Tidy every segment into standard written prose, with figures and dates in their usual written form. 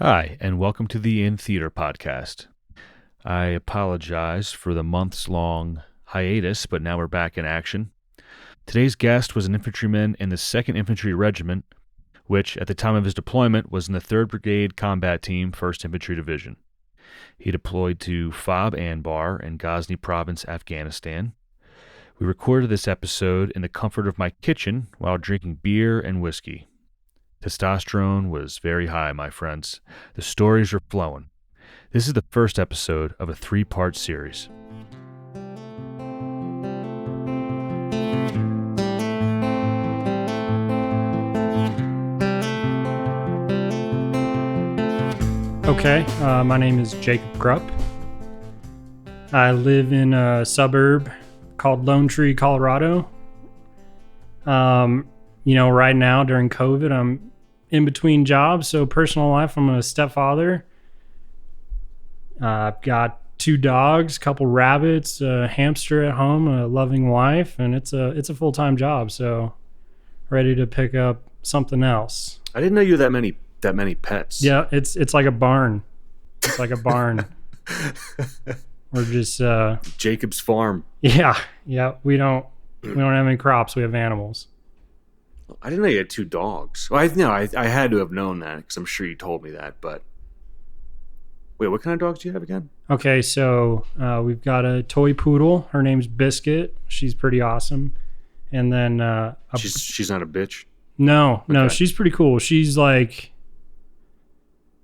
Hi, and welcome to the In Theater podcast. I apologize for the months-long hiatus, but now we're back in action. Today's guest was an infantryman in the 2nd Infantry Regiment, which at the time of his deployment was in the 3rd Brigade Combat Team, 1st Infantry Division. He deployed to Fob Anbar in Ghazni Province, Afghanistan. We recorded this episode in the comfort of my kitchen while drinking beer and whiskey. Testosterone was very high, my friends. The stories are flowing. This is the first episode of a 3-part series. Okay, my name is Jacob Krupp. I live in a suburb called Lone Tree, Colorado. Right now during COVID, I'm in between jobs. So personal life, I'm a stepfather. I've got 2 dogs, a couple rabbits, a hamster at home, a loving wife, and it's a full-time job. So ready to pick up something else. I didn't know you had that many pets. Yeah, it's like a barn. It's like a barn. We're just Jacob's farm. Yeah. We don't have any crops. We have animals. I didn't know you had 2 dogs. Well, I had to have known that because I'm sure you told me that. But wait, what kind of dogs do you have again? Okay, so we've got a toy poodle. Her name's Biscuit. She's pretty awesome. And then she's not a bitch. No, Okay. she's pretty cool. She's like,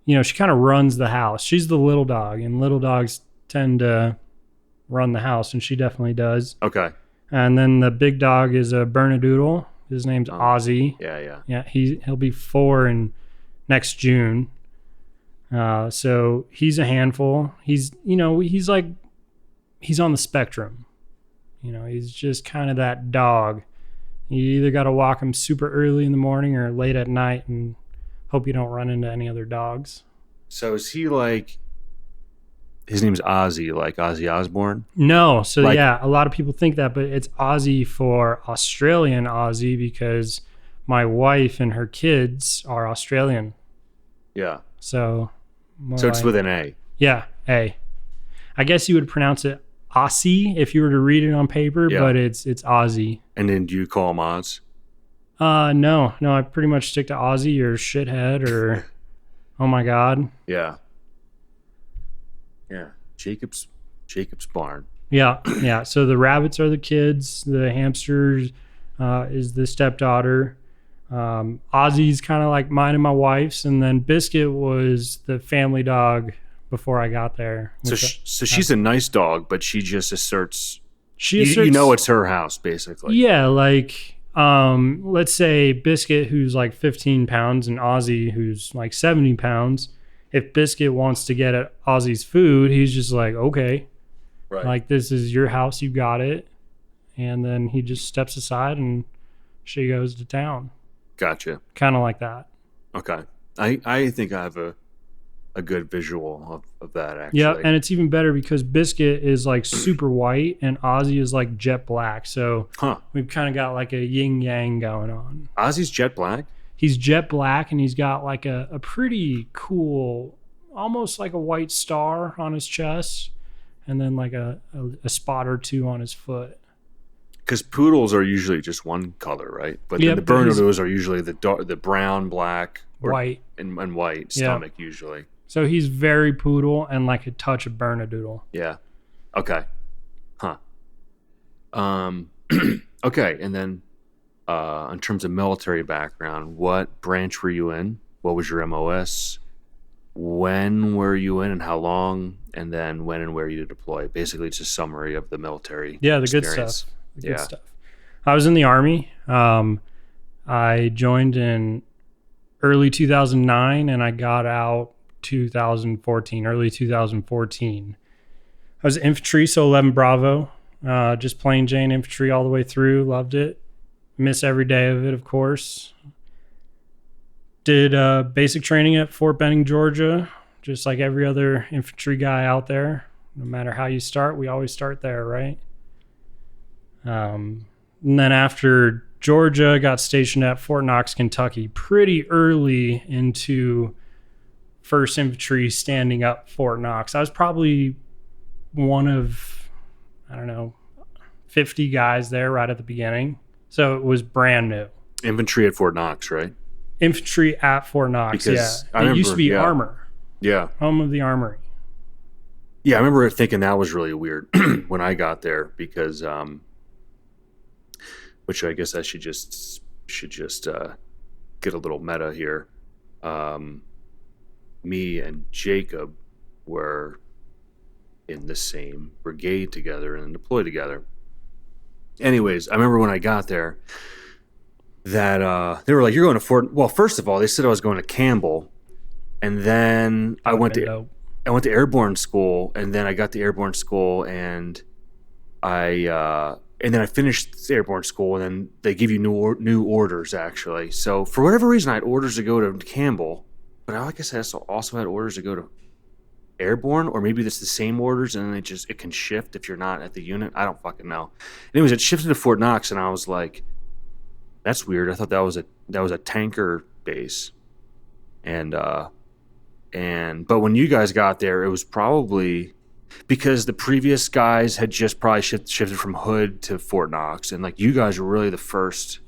she kind of runs the house. She's the little dog, and little dogs tend to run the house, and she definitely does. Okay. And then the big dog is a Bernedoodle. His name's Ozzy. Yeah. Yeah, he'll be 4 in next June. So he's a handful. He's on the spectrum. He's just kind of that dog. You either got to walk him super early in the morning or late at night and hope you don't run into any other dogs. So is he like, his name's Ozzy, like Ozzy Osbourne? No. So yeah, a lot of people think that, but it's Aussie for Australian Aussie because my wife and her kids are Australian. Yeah. So it's with an A. Yeah, A. I guess you would pronounce it Aussie if you were to read it on paper, Yeah. but it's Aussie. And then do you call him Oz? No, I pretty much stick to Aussie or shithead or oh my God. Yeah. Jacob's barn. Yeah. So the rabbits are the kids. The hamsters is the stepdaughter. Ozzy's kind of like mine and my wife's, and then Biscuit was the family dog before I got there. So she's a nice dog, but she just asserts. She it's her house, basically. Yeah, like let's say Biscuit, who's like 15 pounds, and Ozzy, who's like 70 pounds. If Biscuit wants to get at Ozzy's food, he's just like, okay, Right. like this is your house, you got it. And then he just steps aside and she goes to town. Gotcha. Kind of like that. Okay. I think I have a good visual of that, actually. Yeah, and it's even better because Biscuit is like super white and Ozzy is like jet black. So we've kind of got like a yin yang going on. Ozzy's jet black? He's jet black and he's got like a pretty cool, almost like a white star on his chest and then like a spot or 2 on his foot. Because poodles are usually just one color, right? But then the Bernedoodles are usually the brown, black, white, and white stomach usually. So he's very poodle and like a touch of Bernedoodle. Yeah. Okay. Okay, and then in terms of military background, what branch were you in? What was your MOS? When were you in and how long? And then when and where you deploy? Basically, it's a summary of the military experience. Good stuff. I was in the Army. I joined in early 2009 and I got out early 2014. I was infantry, so 11 Bravo, just plain Jane infantry all the way through. Loved it. Miss every day of it, of course. Did basic training at Fort Benning, Georgia, just like every other infantry guy out there. No matter how you start, we always start there, right? And then after Georgia, got stationed at Fort Knox, Kentucky, pretty early into 1st Infantry standing up Fort Knox. I was probably one of, I don't know, 50 guys there right at the beginning. So it was brand new. Infantry at Fort Knox, right? Infantry at Fort Knox, Because yeah. It used to be armor. Yeah. Home of the armory. Yeah, I remember thinking that was really weird when I got there because, which I guess I should just get a little meta here. Me and Jacob were in the same brigade together and deployed together. Anyways, I remember when I got there that they were like, "You're going to Fort." Well, first of all, they said I was going to Campbell, and then I went to airborne school, and then I got to airborne school, and then I finished airborne school, and then they give you new orders actually. So for whatever reason, I had orders to go to Campbell, but I guess I also had orders to go to airborne, or maybe it's the same orders, and then it can shift if you're not at the unit. I don't fucking know. Anyways, it shifted to Fort Knox, and I was like, "That's weird." I thought that was a tanker base, but when you guys got there, it was probably because the previous guys had just probably shifted from Hood to Fort Knox, and like you guys were really the first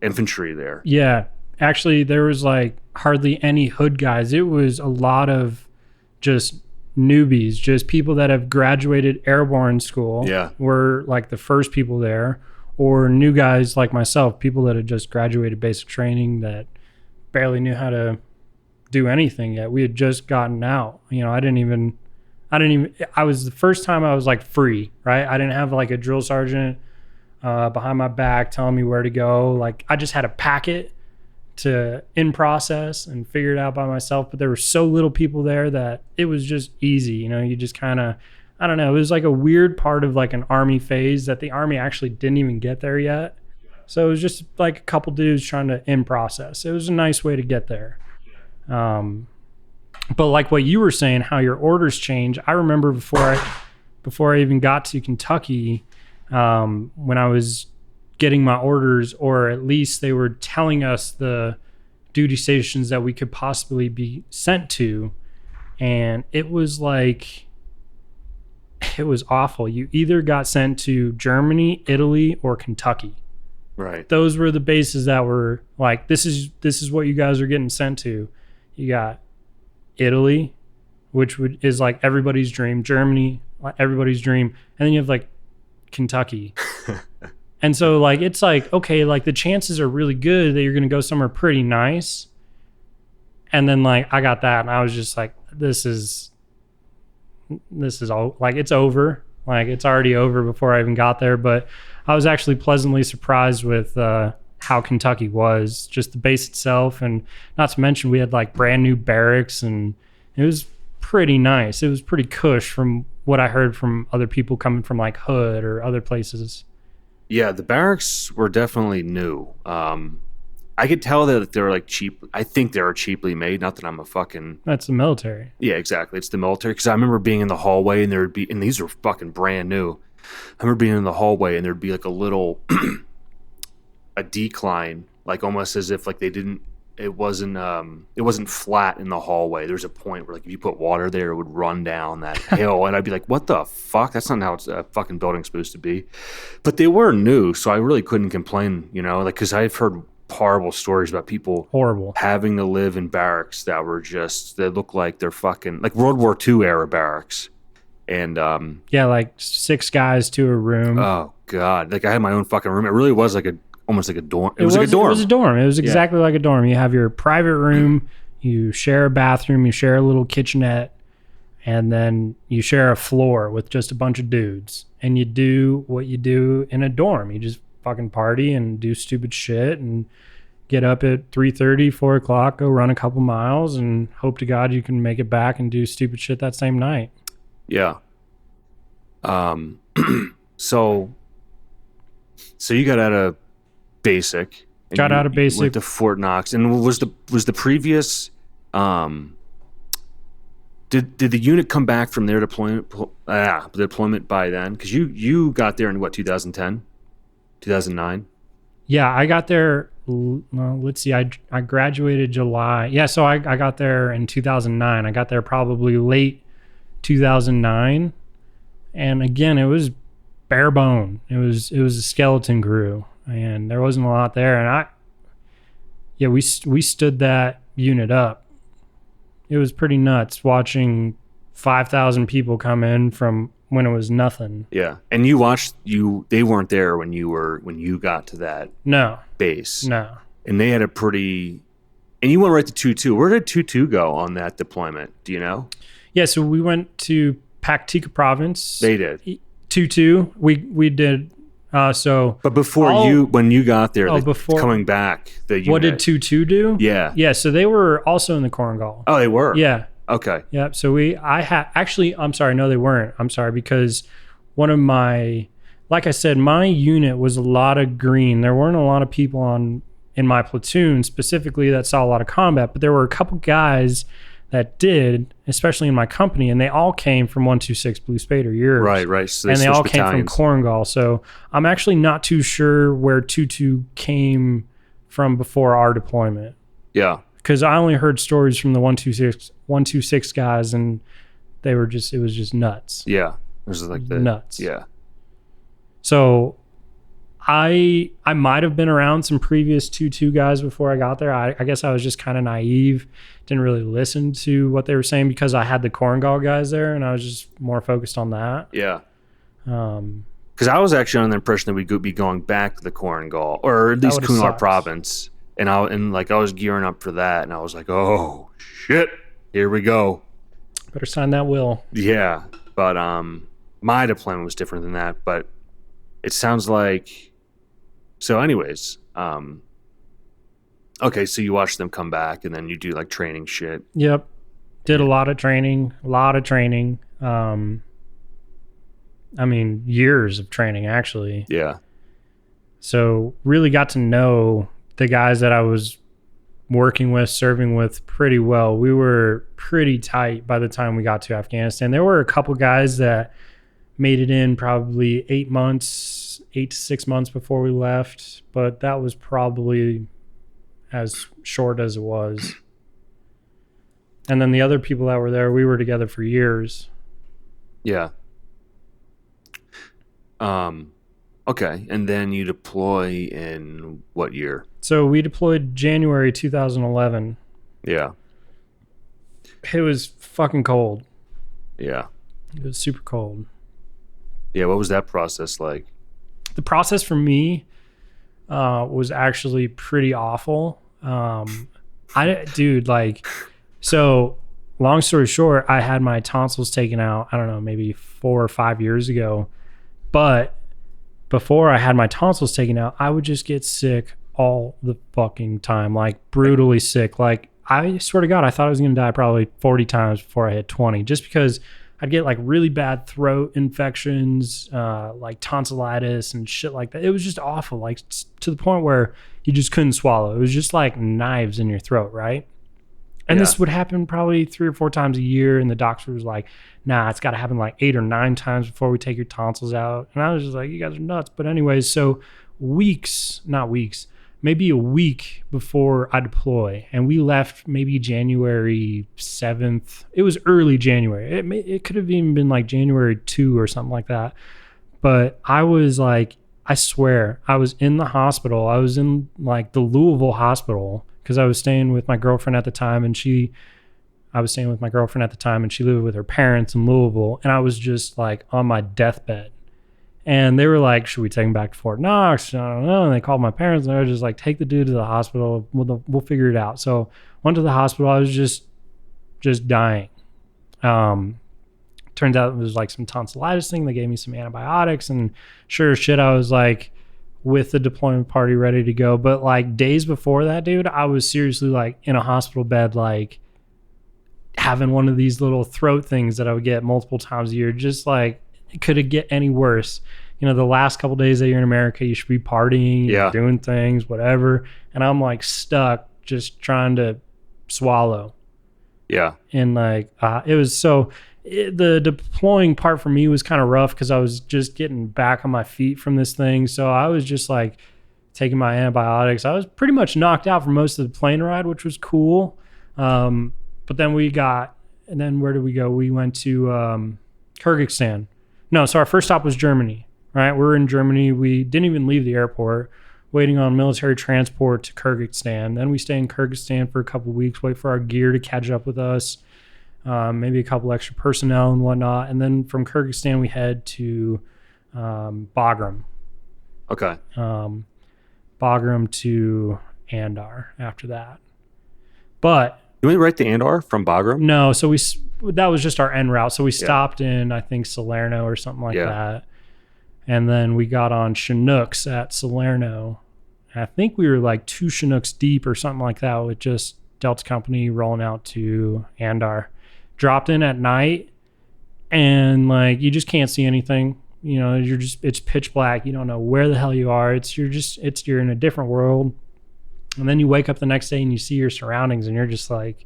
infantry there. Yeah, actually, there was like hardly any Hood guys. It was a lot of just newbies, just people that have graduated airborne school. Yeah, were like the first people there, or new guys like myself, people that had just graduated basic training that barely knew how to do anything yet. We had just gotten out. I was the first time I was like free, right? I didn't have like a drill sergeant behind my back telling me where to go. Like I just had a packet to in process and figure it out by myself. But there were so little people there that it was just easy. You just kind of, I don't know. It was like a weird part of like an army phase that the army actually didn't even get there yet. So it was just like a couple dudes trying to in process. It was a nice way to get there. But like what you were saying, how your orders change. I remember before I even got to Kentucky, when I was getting my orders, or at least they were telling us the duty stations that we could possibly be sent to, and it was awful. You either got sent to Germany, Italy, or Kentucky. Right. Those were the bases that were like, this is what you guys are getting sent to. You got Italy, which is like everybody's dream. Germany, like everybody's dream. And then you have like Kentucky. And so like, it's like, okay, like the chances are really good that you're going to go somewhere pretty nice. And then like, I got that and I was just like, this is all like, it's over. Like it's already over before I even got there. But I was actually pleasantly surprised with how Kentucky was, just the base itself. And not to mention we had like brand new barracks, and it was pretty nice. It was pretty cush from what I heard from other people coming from like Hood or other places. Yeah, the barracks were definitely new. I could tell that they were like cheap. I think they were cheaply made. Not that I'm a fucking... That's the military. Yeah, exactly. It's the military. Because I remember being in the hallway and and these were fucking brand new. I remember being in the hallway and there'd be like a little, a decline, like almost as if like it wasn't flat in the hallway. There's a point where like if you put water there, it would run down that hill, and I'd be like, what the fuck? That's not how a fucking building's supposed to be. But they were new, so I really couldn't complain, like because I've heard horrible stories about people having to live in barracks that look like they're fucking like World War II era barracks. And yeah, like 6 guys to a room. Oh god, like I had my own fucking room. It really was like almost like a dorm. It was like a dorm. It was a dorm. It was exactly like a dorm. You have your private room, you share a bathroom, you share a little kitchenette, and then you share a floor with just a bunch of dudes. And you do what you do in a dorm. You just fucking party and do stupid shit and get up at 3:30, 4 o'clock, go run a couple miles, and hope to God you can make it back and do stupid shit that same night. Yeah. So you got out of basic. Got out of basic. Went to Fort Knox, and was the previous. Did the unit come back from their deployment by then? Because you got there in what, 2010, 2009? Yeah, I got there well, let's see. I graduated July. Yeah, so I got there in 2009. I got there probably late 2009, and again, it was bare bone. It was a skeleton crew, and there wasn't a lot there. And we stood that unit up. It was pretty nuts watching 5,000 people come in from when it was nothing. Yeah. And they weren't there when you got to that base. No. And they had and you went right to 2-2. Where did 2-2 go on that deployment? Do you know? Yeah, so we went to Ghazni Province. They did. 2-2. We did. But when you got there, coming back, what did 2-2 do? Yeah. Yeah, so they were also in the Korengal. Oh, they were? Yeah. Okay. Yeah. So I'm sorry. No, they weren't. I'm sorry, because like I said, my unit was a lot of green. There weren't a lot of people in my platoon specifically that saw a lot of combat, but there were a couple guys that did, especially in my company, and they all came from 126 Blue Spade or yours. Right. So and they all came from Korengal. So I'm actually not too sure where 2-2 came from before our deployment. Yeah. Because I only heard stories from the 126 guys, and it was just nuts. Yeah, it was like nuts. Yeah. So I might have been around some previous 2-2 guys before I got there. I guess I was just kind of naive, didn't really listen to what they were saying because I had the Korengal guys there, and I was just more focused on that. Yeah. Because I was actually under the impression that we'd be going back to the Korengal, or at least Kunar Province. And I was gearing up for that, and I was like, "Oh shit, here we go." Better sign that will. Yeah, but my deployment was different than that. But it sounds like. So, anyways, okay. So you watch them come back, and then you do like training shit. Yep, did a lot of training. Years of training actually. Yeah. So really got to know the guys that I was working with, serving with pretty well. We were pretty tight by the time we got to Afghanistan. There were a couple guys that made it in probably 8 to 6 months before we left, but that was probably as short as it was. And then the other people that were there, we were together for years. Yeah. Okay, and then you deploy in what year? So we deployed January 2011. Yeah. It was fucking cold. Yeah. It was super cold. Yeah, what was that process like? The process for me was actually pretty awful. So long story short, I had my tonsils taken out, I don't know, maybe 4 or 5 years ago. But before I had my tonsils taken out, I would just get sick all the fucking time, like brutally sick. Like, I swear to God, I thought I was going to die probably 40 times before I hit 20, just because I'd get like really bad throat infections, like tonsillitis and shit like that. It was just awful, like to the point where you just couldn't swallow. It was just like knives in your throat, right? And this would happen probably 3 or 4 times a year. And the doctor was like, nah, it's got to happen like 8 or 9 times before we take your tonsils out. And I was just like, you guys are nuts. But anyways, so maybe a week before I deploy. And we left maybe January 7th. It was early January. It could have even been like January 2 or something like that. But I was like, I swear, I was in the hospital. I was in like the Louisville hospital, because I was staying with my girlfriend at the time, and she lived with her parents in Louisville, and I was just like on my deathbed. And they were like, should we take him back to Fort Knox? I don't know. And they called my parents, and they were just like, take the dude to the hospital. We'll figure it out. So went to the hospital. I was just dying. Turns out it was like some tonsillitis thing. They gave me some antibiotics, and sure as shit, I was like with the deployment party ready to go. But like days before that, dude, I was seriously like in a hospital bed, like having one of these little throat things that I would get multiple times a year. Just like, could it get any worse? You know, the last couple days that you're in America, you should be partying, doing things, whatever. And I'm like stuck just trying to swallow. Yeah. And like, it was the deploying part for me was kind of rough because I was just getting back on my feet from this thing. So I was just like taking my antibiotics. I was pretty much knocked out for most of the plane ride, which was cool. But then where did we go? We went to Kyrgyzstan. No, so our first stop was Germany, right? We were in Germany. We didn't even leave the airport, waiting on military transport to Kyrgyzstan. Then we stay in Kyrgyzstan for a couple of weeks, wait for our gear to catch up with us, maybe a couple extra personnel and whatnot. And then from Kyrgyzstan, we head to Bagram. Okay. Bagram to Andar after that. But you went right to Andar from Bagram? No, so that was just our end route. So we stopped in, I think, Salerno or something like that. And then we got on Chinooks at Salerno. I think we were like 2 Chinooks deep or something like that with just Delta Company rolling out to Andar. Dropped in at night and like you just can't see anything. You know, it's pitch black. You don't know where the hell you are. You're in a different world. And then you wake up the next day and you see your surroundings and you're just like,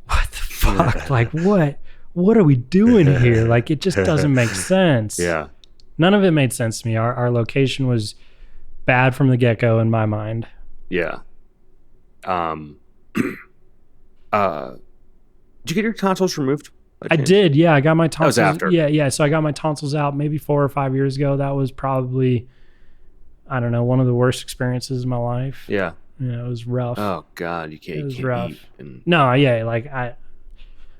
what the fuck? Like what are we doing here? Like it just doesn't make sense. Yeah. None of it made sense to me. Our location was bad from the get-go in my mind. Yeah. Did you get your tonsils removed? I did, yeah. I got my tonsils. That was after. Yeah. So I got my tonsils out maybe 4 or 5 years ago. That was probably, I don't know, one of the worst experiences of my life. Yeah. Yeah, it was rough. Oh God, you can't rough. eat. And... No, yeah, like I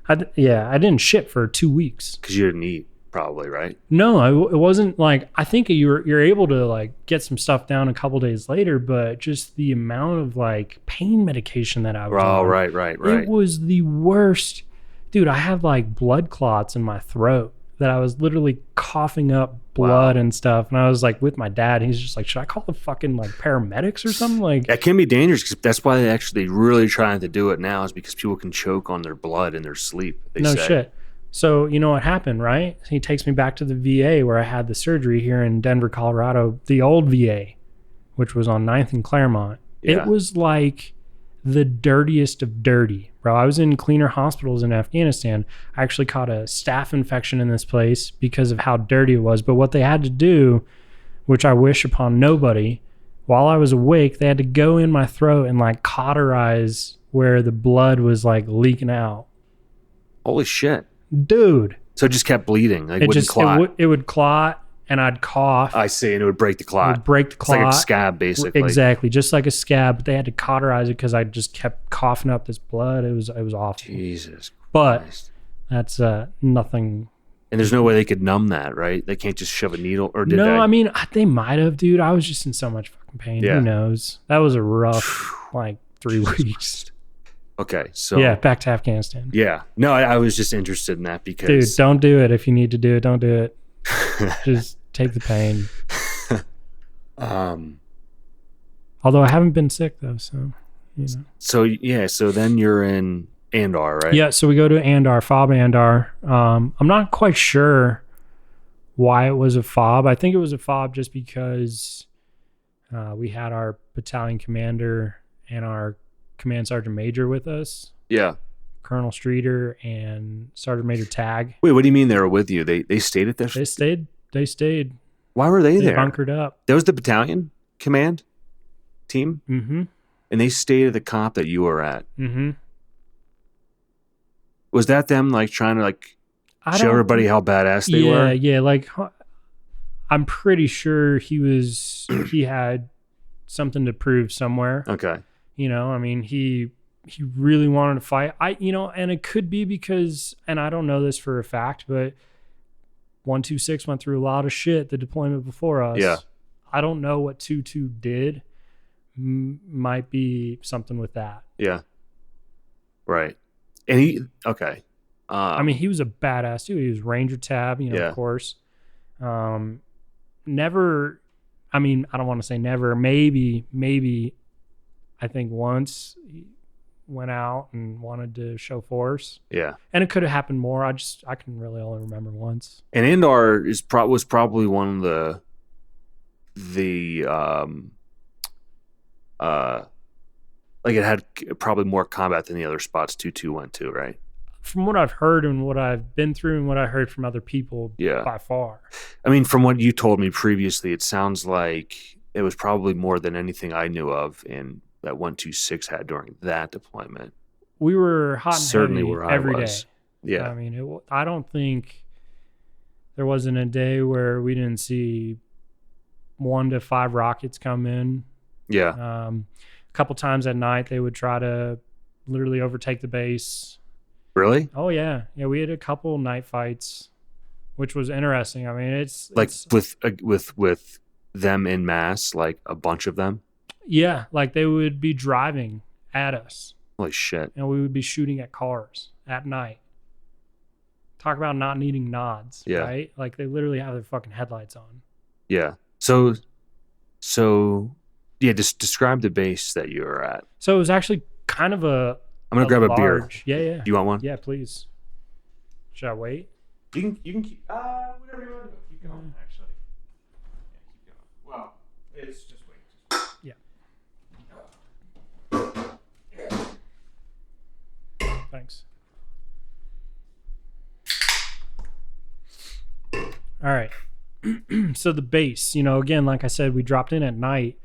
didn't shit for 2 weeks. Because you didn't eat, probably, right? No, it wasn't like, I think you're able to like get some stuff down a couple days later, but just the amount of like pain medication that I was on. Right. It was the worst. Dude, I had like blood clots in my throat that I was literally coughing up blood and stuff. And I was like with my dad. He's just like, should I call the fucking like paramedics or something? Like that can be dangerous because that's why they really trying to do it now is because people can choke on their blood in their sleep. No shit. So you know what happened, right? He takes me back to the VA where I had the surgery here in Denver, Colorado, the old VA, which was on 9th and Claremont. Yeah. It was like the dirtiest of dirty, bro. I was in cleaner hospitals in Afghanistan. I actually caught a staph infection in this place because of how dirty it was. But what they had to do, which I wish upon nobody, while I was awake, they had to go in my throat and like cauterize where the blood was like leaking out. Holy shit. Dude. So it just kept bleeding. Like it wouldn't clot. It would clot. And I'd cough. I see, and it would break the clot. It's like a scab, basically. Exactly, just like a scab. But they had to cauterize it because I just kept coughing up this blood. It was awful. Jesus But Christ. That's nothing. And there's no way they could numb that, right? They can't just shove a needle, or did they? No, I mean, they might have, dude. I was just in so much fucking pain. Yeah. Who knows? That was a rough, like, 3 weeks. Okay, so... Yeah, back to Afghanistan. Yeah. No, I was just interested in that because... Dude, don't do it. If you need to do it, don't do it. Just take the pain. Although I haven't been sick though, so you know. So then you're in Andar, right? Yeah, so we go to Andar, Fob Anbar. I'm not quite sure why it was a fob. I think it was a fob just because we had our battalion commander and our command sergeant major with us. Yeah. Colonel Streeter and Sergeant Major Tag. Wait, what do you mean they were with you? They stayed at this? They stayed. Why were they there? They bunkered up. That was the battalion command team? Mm-hmm. And they stayed at the camp that you were at? Mm-hmm. Was that them like trying to like show everybody how badass they were? Yeah, like I'm pretty sure he had something to prove somewhere. Okay. You know, I mean, he really wanted to fight. And it could be because, and I don't know this for a fact, but 126 went through a lot of shit the deployment before us. Yeah. I don't know what 22 did. Might be something with that. Yeah. Right. And okay. I mean, he was a badass too. He was Ranger Tab, of course. Never, I mean, I don't want to say never, maybe, I think once he went out and wanted to show force. Yeah. And it could have happened more. I can really only remember once. And Andar was probably one of the like it had probably more combat than the other spots 2-2 went to, right? from what I've heard and what I've been through and what I heard from other people, by far. I mean, from what you told me previously, it sounds like it was probably more than anything I knew of in that 126 had during that deployment. We were hot and certainly heavy where I every was. day. Yeah. I mean, I don't think there wasn't a day where we didn't see 1 to 5 rockets come in. Yeah. A couple times at night, they would try to literally overtake the base. Really? Oh yeah. Yeah. We had a couple night fights, which was interesting. I mean, it's with them in mass, like a bunch of them. Yeah. Like they would be driving at us. Holy shit. And we would be shooting at cars at night. Talk about not needing nods, right? Like they literally have their fucking headlights on. Yeah. So yeah, just describe the base that you were at. So it was actually kind of a I'm going to grab a beer. Yeah. Do you want one? Yeah, please. Should I wait? You can keep whatever you want to do. Keep going, actually. Yeah, keep going. Well, it's just wait. Yeah. Thanks. All right. So the base, again, like I said, we dropped in at night,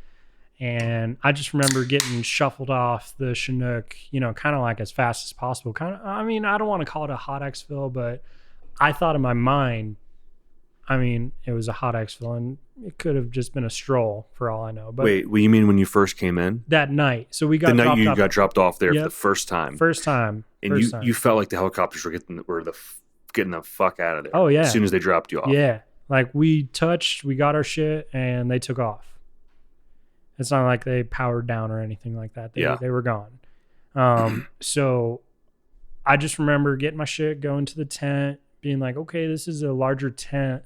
and I just remember getting shuffled off the Chinook, kind of like as fast as possible. I don't want to call it a hot exfil, but I thought in my mind, it was a hot exfil, and it could have just been a stroll for all I know. But wait, what do you mean when you first came in? That night. So we got the night you got dropped off there for the first time. First time. And you felt like the helicopters were getting the fuck out of there. Oh yeah. As soon as they dropped you off. Yeah. Like we got our shit, and they took off. It's not like they powered down or anything like that. They were gone. So I just remember getting my shit, going to the tent, being like, okay, this is a larger tent.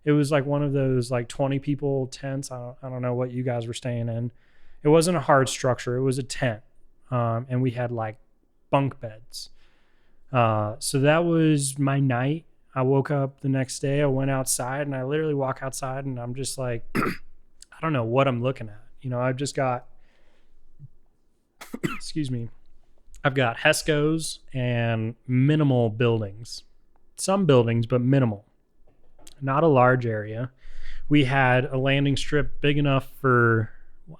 It was like one of those like 20 people tents. I don't know what you guys were staying in. It wasn't a hard structure. It was a tent. And we had like bunk beds. So that was my night. I woke up the next day. I went outside, and I literally walk outside, and I'm just like, I don't know what I'm looking at. I've just got, excuse me, I've got HESCOs and minimal buildings. Some buildings, but minimal. Not a large area. We had a landing strip big enough for,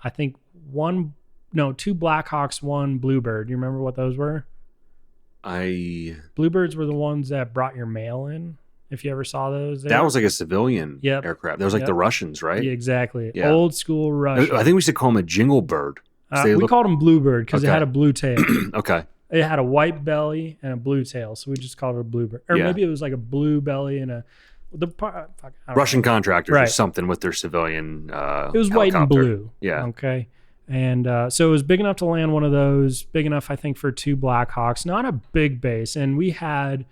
I think, 2 Blackhawks, 1 Bluebird. You remember what those were? Bluebirds were the ones that brought your mail in. If you ever saw those. That was like a civilian aircraft. That was like the Russians, right? Yeah, exactly. Yeah. Old school Russian. I think we should call them a jingle bird. We called them Bluebird because it had a blue tail. Okay. It had a white belly and a blue tail, so we just called it a Bluebird. Or maybe it was like a blue belly and Russian contractors or something with their civilian it was white and blue. Yeah. Okay. And so it was big enough to land one of those, big enough, I think, for 2 Blackhawks. Not a big base. And we had...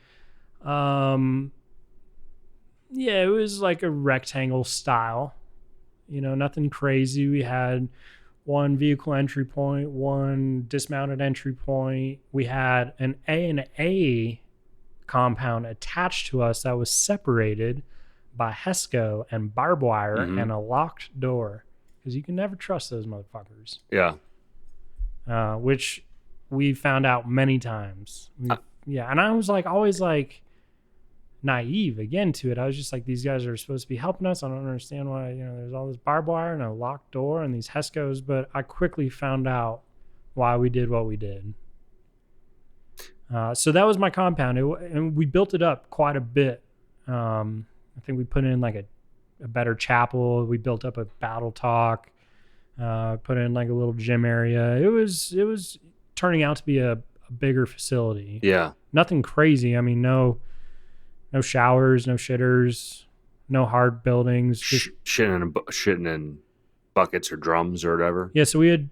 it was like a rectangle style, nothing crazy. We had 1 vehicle entry point, 1 dismounted entry point. We had an A&A compound attached to us that was separated by HESCO and barbed wire and a locked door, because you can never trust those motherfuckers. Yeah. Which we found out many times. And I was like, always like, naive again to it. I was just like, these guys are supposed to be helping us. I don't understand why there's all this barbed wire and a locked door and these HESCOs, but I quickly found out why we did what we did. So that was my compound, and we built it up quite a bit. I think we put in like a better chapel. We built up a battle talk, put in like a little gym area. It was turning out to be a bigger facility. Yeah. Nothing crazy. No showers, no shitters, no hard buildings. Just shitting in buckets or drums or whatever. Yeah, so we had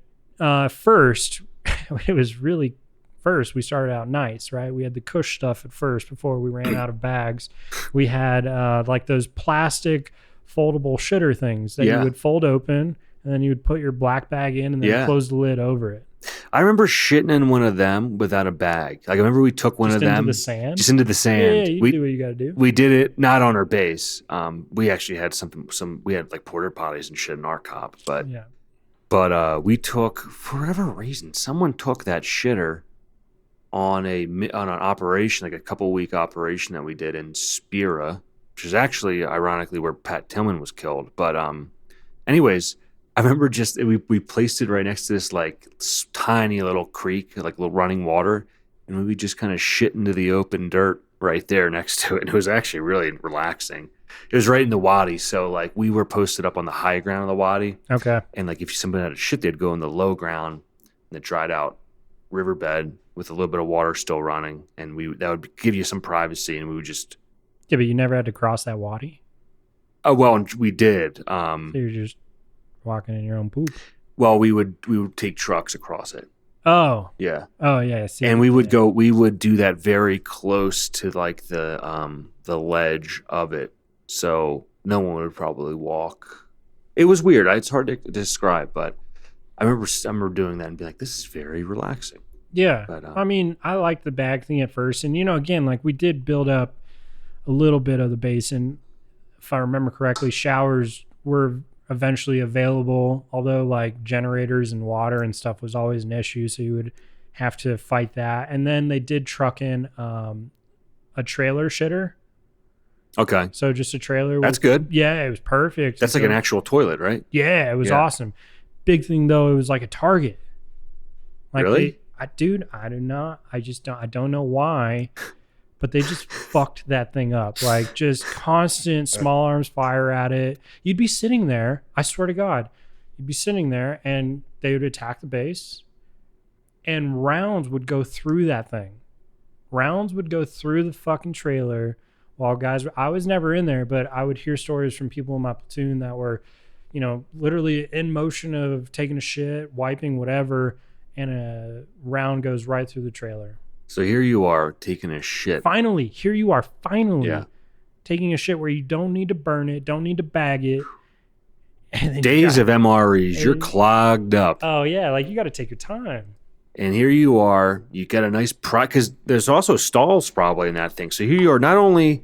first, we started out nice, right? We had the Kush stuff at first before we ran out of bags. We had like those plastic foldable shitter things that you would fold open, and then you would put your black bag in and then close the lid over it. I remember shitting in one of them without a bag. Like I remember we took one of them just into the sand. Yeah, you do what you got to do. We did it not on our base. We actually had we had like porta potties and shit in our cop, but we took, for whatever reason, someone took that shitter on an operation, like a couple-week operation that we did in Spira, which is actually ironically where Pat Tillman was killed. But anyways, I remember just we placed it right next to this like tiny little creek, like little running water, and we would just kind of shit into the open dirt right there next to it. It was actually really relaxing. It was right in the wadi, so like we were posted up on the high ground of the wadi. Okay. And like if somebody had a shit, they'd go in the low ground in the dried out riverbed with a little bit of water still running, and that would give you some privacy, and we would just. Yeah, but you never had to cross that wadi. Oh well, we did. So you're just walking in your own poop. Well, we would take trucks across it. Oh. Yeah. Oh yeah. See, and we would do that very close to like the ledge of it, so no one would probably walk. It was weird. It's hard to describe, but I remember doing that and being like, "This is very relaxing." Yeah. But, I mean, I liked the bag thing at first, and again, like we did build up a little bit of the base, and if I remember correctly, showers were eventually available, although like generators and water and stuff was always an issue, so you would have to fight that. And then they did truck in a trailer shitter. Okay. So just a trailer. That's good. Yeah, it was perfect. That's like an actual toilet, right? Yeah, it was awesome. Big thing though, it was like a Target. Like really? I don't know why, but they just fucked that thing up. Like just constant small arms fire at it. You'd be sitting there, I swear to God, you'd be sitting there and they would attack the base and rounds would go through that thing. Rounds would go through the fucking trailer while I was never in there, but I would hear stories from people in my platoon that were, literally in motion of taking a shit, wiping, whatever, and a round goes right through the trailer. So here you are taking a shit. Finally, taking a shit where you don't need to burn it, don't need to bag it. Days of MREs, you're clogged up. Oh yeah, like you got to take your time. And here you are, you get a nice because there's also stalls probably in that thing. So here you are, not only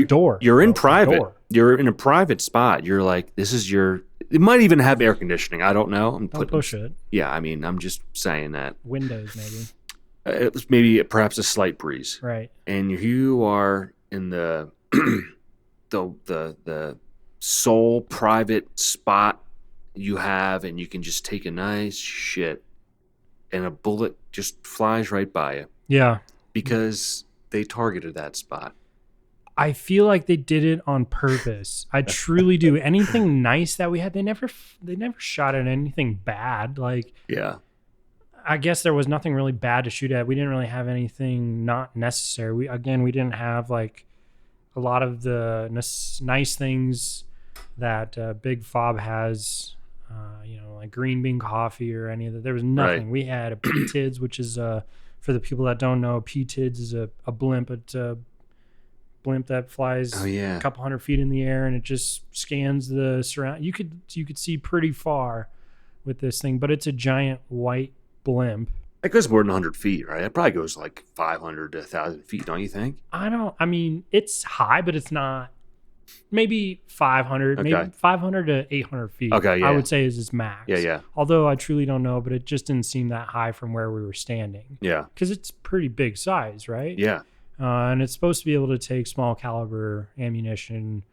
door. You're in private. You're in a private spot. You're like, this is your. It might even have air conditioning. I don't know. Don't push it. Yeah, I mean, I'm just saying that. Windows maybe. Maybe perhaps a slight breeze. Right. And here you are in the the sole private spot you have, and you can just take a nice shit, and a bullet just flies right by you. Yeah. Because they targeted that spot. I feel like they did it on purpose. I truly do. Anything nice that we had, they never shot at anything bad. Like, yeah. I guess there was nothing really bad to shoot at. We didn't really have anything not necessary. We didn't have like a lot of the nice things that Big Fob has, like green bean coffee or any of that. There was nothing. Right. We had a PTIDS, which is for the people that don't know, PTIDS is a blimp. It's a blimp that flies a couple hundred feet in the air, and it just scans the surround. You could see pretty far with this thing, but it's a giant white blimp. It goes more than 100 feet, right? It probably goes like 500 to 1,000 feet, don't you think? I mean, it's high, but it's not. Maybe 500, maybe 500 to 800 feet. Okay, yeah. I would say is its max. Yeah. Although I truly don't know, but it just didn't seem that high from where we were standing. Yeah. Because it's pretty big size, right? Yeah. And it's supposed to be able to take small caliber ammunition.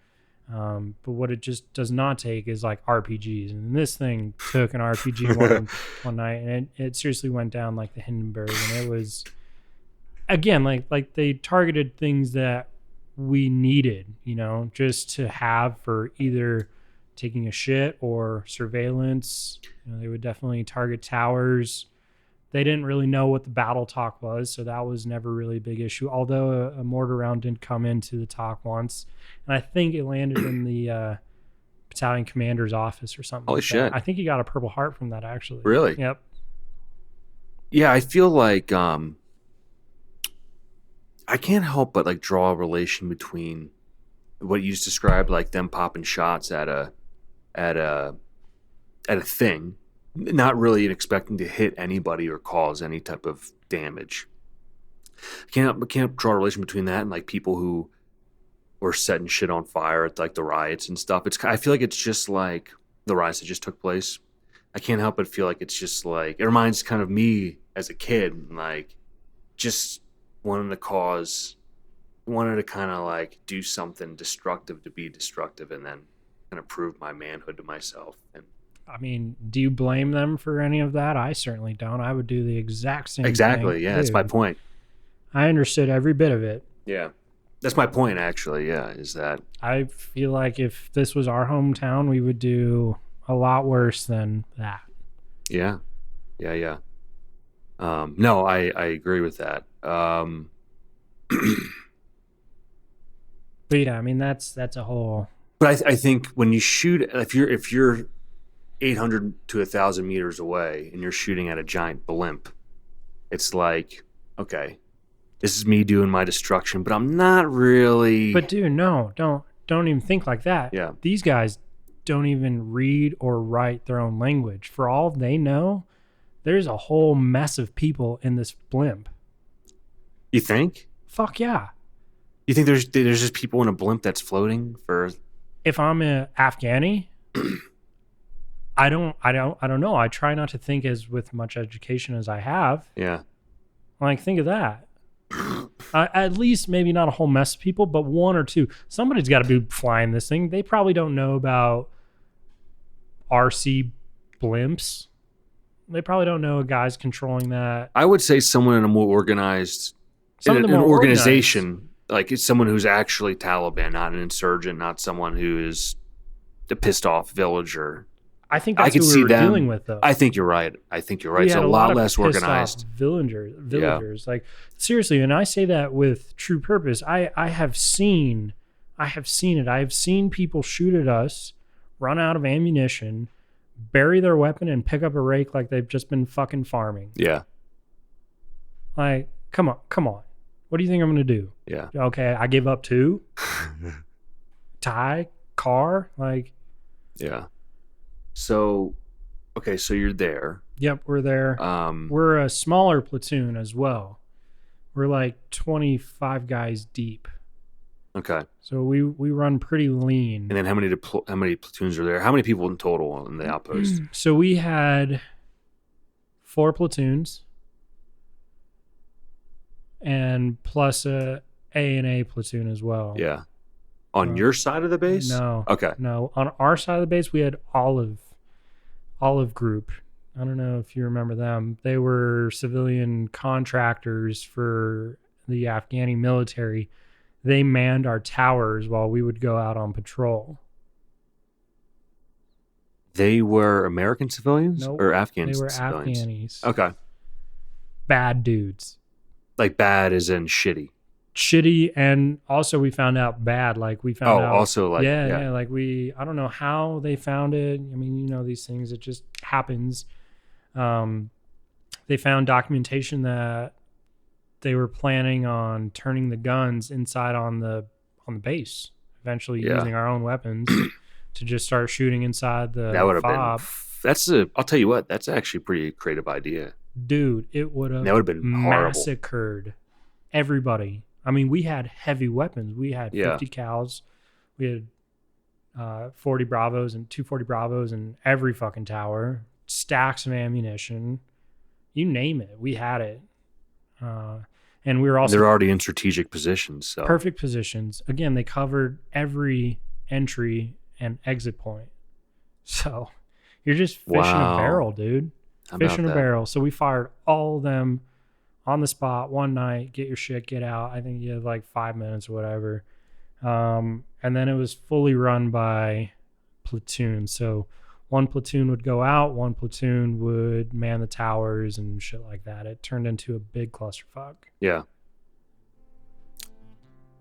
But what it just does not take is like RPGs. And this thing took an RPG one night, and it seriously went down like the Hindenburg. And it was, again, like they targeted things that we needed, just to have for either taking a shit or surveillance. They would definitely target towers. They didn't really know what the battle talk was, so that was never really a big issue. Although a mortar round did come into the talk once, and I think it landed in the battalion commander's office or something. Holy shit! I think he got a Purple Heart from that, actually. Really? Yep. Yeah, I feel like I can't help but like draw a relation between what you just described, like them popping shots at a thing, not really expecting to hit anybody or cause any type of damage. I can't draw a relation between that and like people who were setting shit on fire at like the riots and stuff. I feel like it's just like the riots that just took place. I can't help but feel like it's just like, it reminds kind of me as a kid, like just wanted to kind of like do something destructive to be destructive, and then kind of prove my manhood to myself. And I mean, do you blame them for any of that? I certainly don't. I would do the exact same thing. Exactly. Yeah, that's my point. I understood every bit of it. Yeah. That's my point, actually. Yeah, is that I feel like if this was our hometown, we would do a lot worse than that. Yeah. No, I agree with that. But yeah, I mean, that's a whole. But I think when you shoot, if you're 800 to 1,000 meters away and you're shooting at a giant blimp, it's like, okay, this is me doing my destruction, but I'm not really. But dude, no, don't even think like that. Yeah. These guys don't even read or write their own language. For all they know, there's a whole mess of people in this blimp. You think? Fuck yeah. You think there's just people in a blimp that's floating for? If I'm an Afghani, I don't know. I try not to think as with much education as I have. Yeah. Like, think of that. At least maybe not a whole mess of people, but one or two. Somebody's got to be flying this thing. They probably don't know about RC blimps. They probably don't know a guy's controlling that. I would say someone in a more organized, an organization, like it's someone who's actually Taliban, not an insurgent, not someone who is a pissed off villager. I think that's who we were dealing with, though. I think you're right. It's a lot less organized. Villagers. Like, seriously, and I say that with true purpose. I have seen it. I have seen people shoot at us, run out of ammunition, bury their weapon, and pick up a rake like they've just been fucking farming. Yeah. Like, come on. What do you think I'm going to do? Yeah. Okay, I give up too? Tie? Car? Like. Yeah. So, okay, so you're there. Yep, we're there. We're a smaller platoon as well. We're like 25 guys deep. Okay. So we run pretty lean. And then how many platoons are there? How many people in total in the outpost? So we had 4 platoons, and plus a A platoon as well. Yeah. On your side of the base? No. Okay. No, on our side of the base, we had Olive Group. I don't know if you remember them. They were civilian contractors for the Afghani military. They manned our towers while we would go out on patrol. They were American civilians? Nope, or Afghan civilians? They were civilians? Afghanis. Okay. Bad dudes. Like bad as in shitty. Shitty, and also we found out bad. Like we found out. Also like yeah. Like I don't know how they found it. I mean, you know these things. It just happens. They found documentation that they were planning on turning the guns inside on the base. Eventually, using our own weapons to just start shooting inside the. That would have been. I'll tell you what. That's actually a pretty creative idea, dude. It would have. That would have been massacred everybody. I mean, we had heavy weapons. We had 50 cals. We had 40 Bravos and 240 Bravos in every fucking tower. Stacks of ammunition. You name it. We had it. And we were also... They're already in strategic positions. So. Perfect positions. Again, they covered every entry and exit point. So you're just fishing a barrel, dude. Fishing a barrel. So we fired all of them on the spot one night. Get your shit, get out. I think you had like 5 minutes or whatever. And then it was fully run by platoon. So one platoon would go out, one platoon would man the towers and shit like that. It turned into a big clusterfuck. Yeah.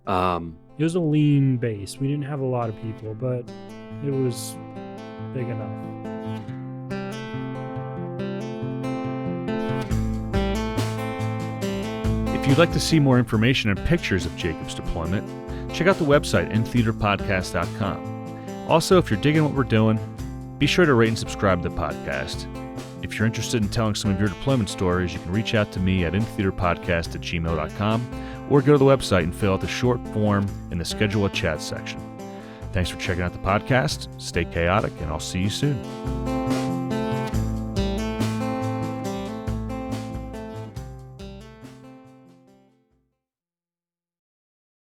It was a lean base. We didn't have a lot of people, but it was big enough. If you'd like to see more information and pictures of Jacob's deployment, check out the website intheaterpodcast.com. Also, if you're digging what we're doing, be sure to rate and subscribe to the podcast. If you're interested in telling some of your deployment stories, you can reach out to me at intheaterpodcast@gmail.com or go to the website and fill out the short form in the Schedule a Chat section. Thanks for checking out the podcast. Stay chaotic, and I'll see you soon.